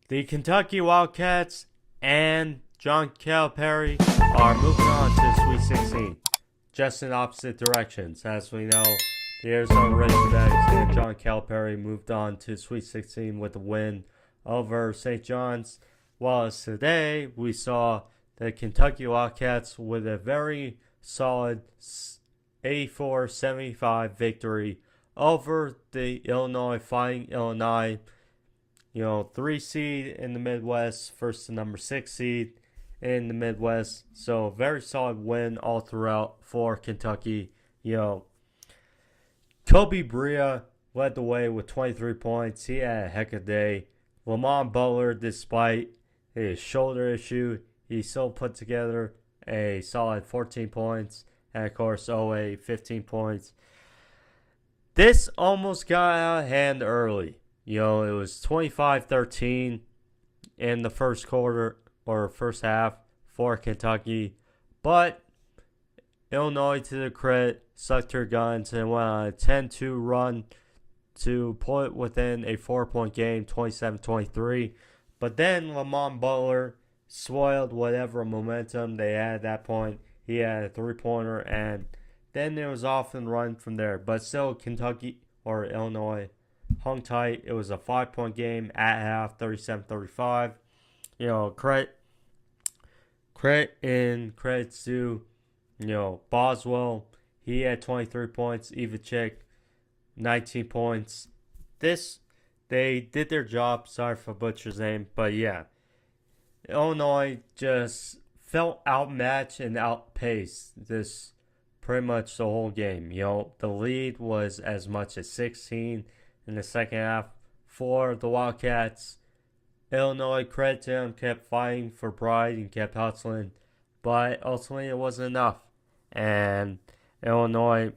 The Kentucky Wildcats and John Calipari are moving on to Sweet 16, just in opposite directions. As we know, the Arizona Razorbacks and John Calipari moved on to Sweet 16 with a win over St. John's, while as today we saw the Kentucky Wildcats with a very solid 84-75 victory over the Illinois Fighting Illini. 3 seed in the Midwest versus the number 6 seed in the Midwest. So very solid win all throughout for Kentucky. Kobe Bria led the way with 23 points. He had a heck of a day. Lamont Butler, despite his shoulder issue, he still put together a solid 14 points. And of course, Owe, 15 points. This almost got out of hand early. It was 25-13 in the first quarter or first half for Kentucky. But Illinois, to their credit, sucked their guns and went on a 10-2 run to pull it within a 4-point game, 27-23. But then Lamont Butler spoiled whatever momentum they had at that point. He had a three-pointer, and then it was off and run from there. But still, Kentucky or Illinois hung tight. It was a 5-point game at half, 37-35. Credits to, Boswell. He had 23 points. Ivacek, 19 points. They did their job. Sorry for butcher's name. But yeah, Illinois just felt outmatched and outpaced this pretty much the whole game. The lead was as much as 16 in the second half for the Wildcats. Illinois, credit to them, kept fighting for pride and kept hustling, but ultimately it wasn't enough. And Illinois,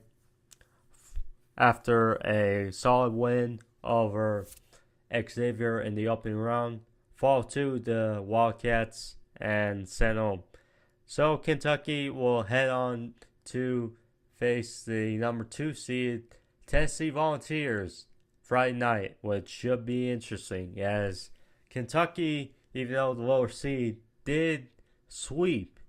after a solid win over Xavier in the opening round, fall to the Wildcats and sent home. So Kentucky will head on to face the number 2 seed Tennessee Volunteers Friday night, which should be interesting, as Kentucky, even though the lower seed, did sweep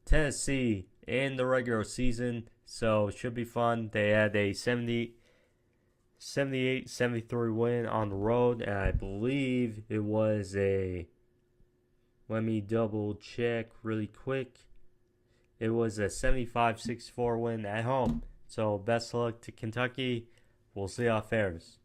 Tennessee in the regular season, so it should be fun. They had a 78-73 win on the road, and I believe it was let me double check really quick. It was a 75-64 win at home. So best of luck to Kentucky. We'll see how it fares.